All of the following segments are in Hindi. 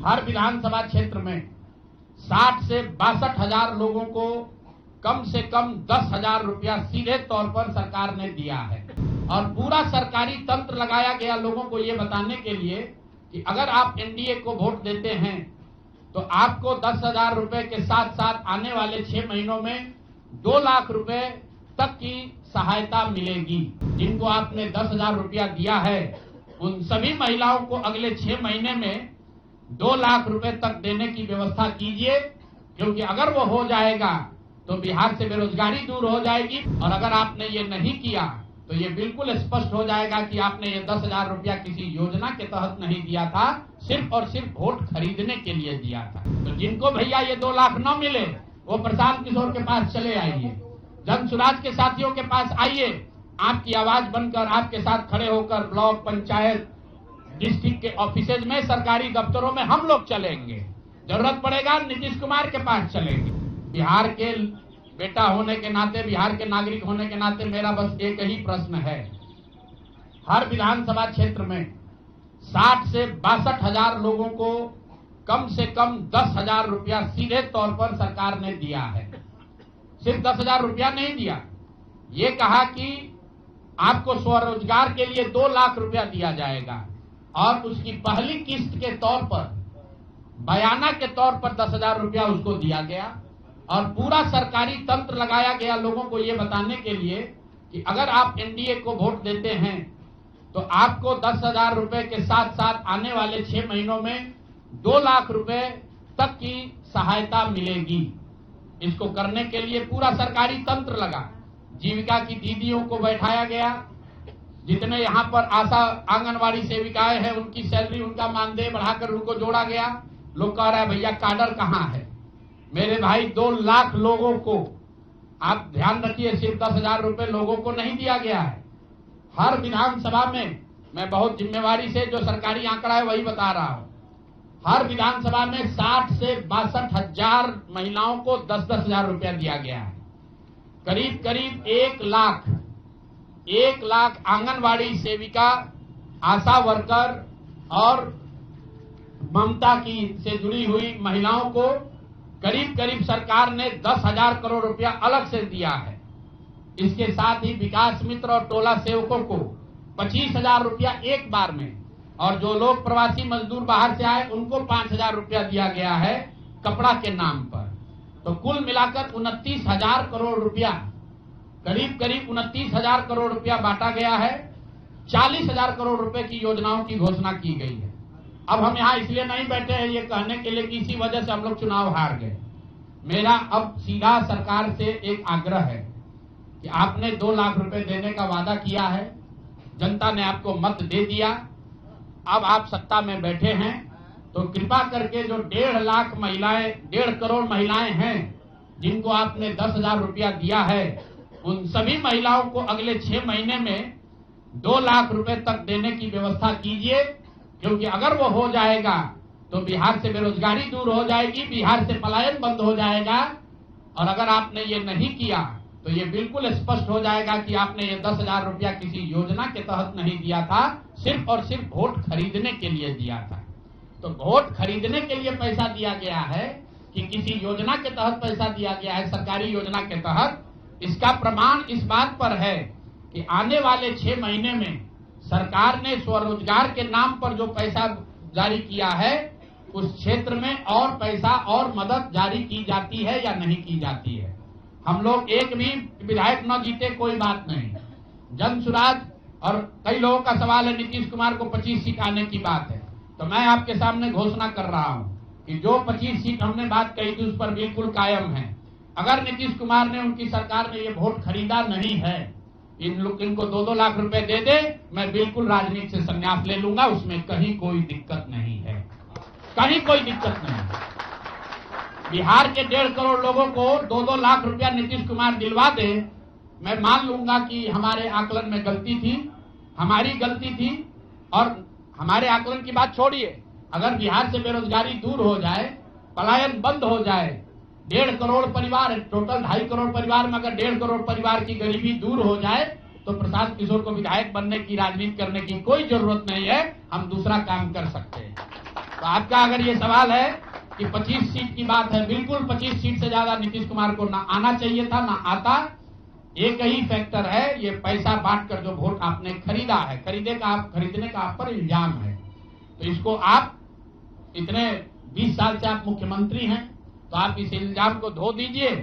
हर विधानसभा क्षेत्र में 60 से 62 हजार लोगों को कम से कम 10,000 रुपया सीधे तौर पर सरकार ने दिया है और पूरा सरकारी तंत्र लगाया गया लोगों को ये बताने के लिए कि अगर आप एनडीए को वोट देते हैं तो आपको 10,000 रुपए के साथ साथ आने वाले 6 महीनों में 2 लाख रुपए तक की सहायता मिलेगी। जिनको आपने 10,000 रुपया दिया है उन सभी महिलाओं को अगले 6 महीने में 2 लाख रुपए तक देने की व्यवस्था कीजिए, क्योंकि अगर वो हो जाएगा तो बिहार से बेरोजगारी दूर हो जाएगी। और अगर आपने ये नहीं किया तो ये बिल्कुल स्पष्ट हो जाएगा कि आपने ये 10,000 रुपया किसी योजना के तहत नहीं दिया था, सिर्फ और सिर्फ वोट खरीदने के लिए दिया था। तो जिनको भैया ये 2 लाख न मिले वो प्रशांत किशोर के पास चले आइए, जन सुराज के साथियों के पास आइए, आपकी आवाज बनकर आपके साथ खड़े होकर ब्लॉक, पंचायत, डिस्ट्रिक्ट के ऑफिसेज में, सरकारी दफ्तरों में हम लोग चलेंगे। जरूरत पड़ेगा नीतीश कुमार के पास चलेंगे। बिहार के बेटा होने के नाते, बिहार के नागरिक होने के नाते मेरा बस एक ही प्रश्न है। हर विधानसभा क्षेत्र में 60 से 62 हजार लोगों को कम से कम 10,000 रुपया सीधे तौर पर सरकार ने दिया है। सिर्फ 10,000 रुपया नहीं दिया, ये कहा कि आपको स्वरोजगार के लिए 2 लाख रुपया दिया जाएगा और उसकी पहली किस्त के तौर पर, बयाना के तौर पर 10,000 रुपया उसको दिया गया और पूरा सरकारी तंत्र लगाया गया लोगों को ये बताने के लिए कि अगर आप एनडीए को वोट देते हैं तो आपको 10,000 रुपए के साथ साथ आने वाले 6 महीनों में 2 लाख रुपए तक की सहायता मिलेगी। इसको करने के लिए पूरा सरकारी तंत्र लगा। जीविका की दीदियों को बैठाया गया, जितने यहाँ पर आशा आंगनवाड़ी सेविकाएं हैं उनकी सैलरी, उनका मानदेय बढ़ाकर उनको जोड़ा गया। लोग कह रहा है भैया काडर कहाँ है? मेरे भाई 2 लाख लोगों को, आप ध्यान रखिए, सिर्फ 10,000 रुपए लोगों को नहीं दिया गया है। हर विधानसभा में, मैं बहुत जिम्मेवारी से जो सरकारी आंकड़ा है वही बता रहा हूं, हर विधानसभा में 60 से 62 हजार महिलाओं को 10-10 हजार रुपया दिया गया है। करीब करीब 1 लाख आंगनवाड़ी सेविका, आशा वर्कर और ममता की से जुड़ी हुई महिलाओं को करीब करीब सरकार ने 10,000 करोड़ रुपया अलग से दिया है। इसके साथ ही विकास मित्र और टोला सेवकों को 25,000 रुपया एक बार में, और जो लोग प्रवासी मजदूर बाहर से आए उनको 5,000 रुपया दिया गया है कपड़ा के नाम पर। तो कुल मिलाकर 29,000 करोड़ रुपया, करीब करीब 29,000 करोड़ रुपया बांटा गया है। 40,000 करोड़ रुपए की योजनाओं की घोषणा की गई है। अब हम यहाँ इसलिए नहीं बैठे हैं ये कहने के लिए कि इसी वजह से हम लोग चुनाव हार गए। मेरा अब सीधा सरकार से एक आग्रह है कि आपने 2 लाख रुपए देने का वादा किया है, जनता ने आपको मत दे दिया, अब आप सत्ता में बैठे हैं, तो कृपा करके जो 1.5 लाख महिलाएं, 1.5 करोड़ महिलाएं हैं जिनको आपने 10,000 रुपया दिया है, उन सभी महिलाओं को अगले 6 महीने में 2 लाख रुपए तक देने की व्यवस्था कीजिए, क्योंकि अगर वो हो जाएगा तो बिहार से बेरोजगारी दूर हो जाएगी, बिहार से पलायन बंद हो जाएगा। और अगर आपने ये नहीं किया तो ये बिल्कुल स्पष्ट हो जाएगा कि आपने ये 10,000 रुपया किसी योजना के तहत नहीं दिया था, सिर्फ और सिर्फ वोट खरीदने के लिए दिया था। तो वोट खरीदने के लिए पैसा दिया गया है कि किसी योजना के तहत पैसा दिया गया है, सरकारी योजना के तहत, इसका प्रमाण इस बात पर है कि आने वाले 6 महीने में सरकार ने स्वरोजगार के नाम पर जो पैसा जारी किया है उस क्षेत्र में और पैसा और मदद जारी की जाती है या नहीं की जाती है। हम लोग एक भी विधायक न जीते कोई बात नहीं, जन सुराज, और कई लोगों का सवाल है नीतीश कुमार को 25 सीट आने की बात है, तो मैं आपके सामने घोषणा कर रहा हूं कि जो 25 सीट हमने बात कही थी उस पर बिल्कुल कायम है। अगर नीतीश कुमार ने, उनकी सरकार ने ये वोट खरीदा नहीं है, इनको 2-2 लाख रुपए दे दे, मैं बिल्कुल राजनीति से संन्यास ले लूंगा, उसमें कहीं कोई दिक्कत नहीं है, कहीं कोई दिक्कत नहीं। बिहार के 1.5 करोड़ लोगों को 2-2 लाख रुपया नीतीश कुमार दिलवा दे, मैं मान लूंगा कि हमारे आकलन में गलती थी, हमारी गलती थी। और हमारे आकलन की बात छोड़िए, अगर बिहार से बेरोजगारी दूर हो जाए, पलायन बंद हो जाए, 1.5 करोड़ परिवार, टोटल 2.5 करोड़ परिवार में अगर 1.5 करोड़ परिवार की गरीबी दूर हो जाए तो प्रशांत किशोर को विधायक बनने की, राजनीति करने की कोई जरूरत नहीं है, हम दूसरा काम कर सकते हैं। तो आपका अगर ये सवाल है कि 25 सीट की बात है, बिल्कुल 25 सीट से ज्यादा नीतीश कुमार को ना आना चाहिए था, ना आता। एक ही फैक्टर है, ये पैसा बांटकर जो वोट आपने खरीदा है, खरीदने का आप पर इल्जाम है। तो इसको आप इतने 20 साल से आप मुख्यमंत्री हैं, तो आप इस इल्जाम को धो दीजिए।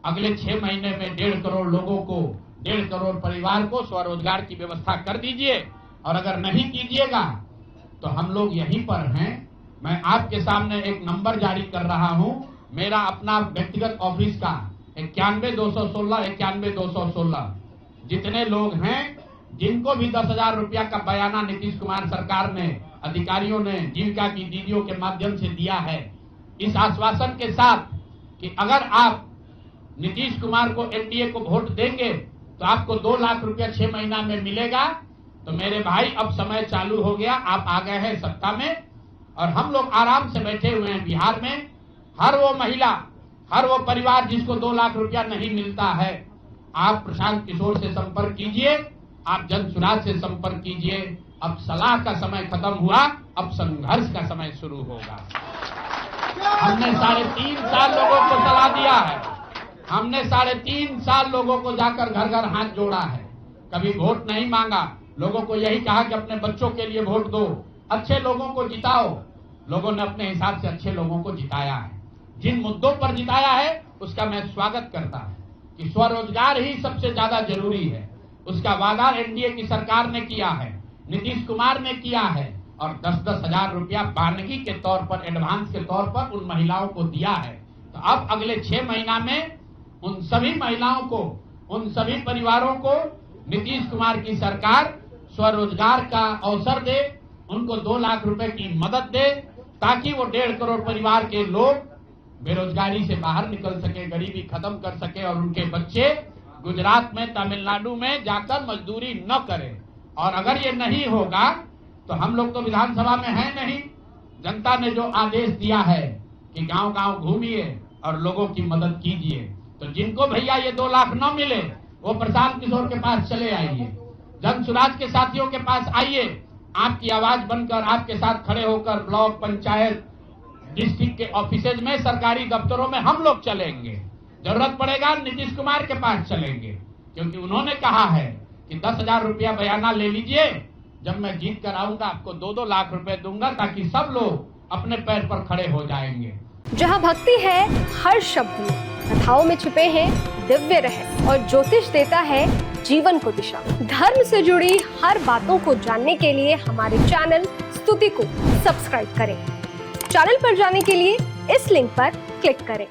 अगले 6 महीने में 1.5 करोड़ लोगों को, 1.5 करोड़ परिवार को स्वरोजगार की व्यवस्था कर दीजिए। और अगर नहीं कीजिएगा तो हम लोग यहीं पर हैं। मैं आपके सामने एक नंबर जारी कर रहा हूं, मेरा अपना व्यक्तिगत ऑफिस का 91-216 91-216। जितने लोग हैं जिनको भी 10,000 रुपया का बयाना नीतीश कुमार सरकार ने, अधिकारियों ने, जीविका की दीदियों के माध्यम से दिया है, इस आश्वासन के साथ कि अगर आप नीतीश कुमार को, एनडीए को वोट देंगे तो आपको 2 लाख रुपया 6 महीना में मिलेगा। तो मेरे भाई, अब समय चालू हो गया, आप आ गए हैं सत्ता में और हम लोग आराम से बैठे हुए हैं बिहार में। हर वो महिला, हर वो परिवार जिसको 2 लाख रुपया नहीं मिलता है, आप प्रशांत किशोर से संपर्क कीजिए, आप जनसुराज से संपर्क कीजिए। अब सलाह का समय खत्म हुआ, अब संघर्ष का समय शुरू होगा। हमने 3.5 साल लोगों को सलाह दिया है, हमने 3.5 साल लोगों को जाकर घर घर हाथ जोड़ा है, कभी वोट नहीं मांगा। लोगों को यही कहा कि अपने बच्चों के लिए वोट दो, अच्छे लोगों को जिताओ। लोगों ने अपने हिसाब से अच्छे लोगों को जिताया है। जिन मुद्दों पर जिताया है उसका मैं स्वागत करता हूं कि स्वरोजगार ही सबसे ज्यादा जरूरी है। उसका वादा एनडीए की सरकार ने किया है, नीतीश कुमार ने किया है और 10-10 हजार रुपया बानगी के तौर पर, एडवांस के तौर पर उन महिलाओं को दिया है। तो अब अगले 6 महीना में उन सभी महिलाओं को, उन सभी परिवारों को नीतीश कुमार की सरकार स्वरोजगार का अवसर दे, उनको 2 लाख रुपए की मदद दे, ताकि वो 1.5 करोड़ परिवार के लोग बेरोजगारी से बाहर निकल सके, गरीबी खत्म कर सके और उनके बच्चे गुजरात में, तमिलनाडु में जाकर मजदूरी न करें। और अगर ये नहीं होगा तो हम लोग तो विधानसभा में हैं नहीं। जनता ने जो आदेश दिया है कि गांव गांव घूमिए और लोगों की मदद कीजिए, तो जिनको भैया ये 2 लाख न मिले वो प्रशांत किशोर के पास चले आइए, जनसुराज के साथियों के पास आइए। आपकी आवाज बनकर, आपके साथ खड़े होकर ब्लॉक, पंचायत, डिस्ट्रिक्ट के ऑफिसेज में, सरकारी दफ्तरों में हम लोग चलेंगे। जरूरत पड़ेगा नीतीश कुमार के पास चलेंगे, क्योंकि उन्होंने कहा है कि 10,000 रुपया बयाना ले लीजिए, जब मैं जीत कर आऊंगा आपको 2-2 लाख रुपए दूंगा, ताकि सब लोग अपने पैर पर खड़े हो जाएंगे। जहाँ भक्ति है हर शब्द में, कथाओं में छुपे हैं दिव्य रहस्य और ज्योतिष देता है जीवन को दिशा। धर्म से जुड़ी हर बातों को जानने के लिए हमारे चैनल स्तुति को सब्सक्राइब करें। चैनल पर जाने के लिए इस लिंक पर क्लिक करें।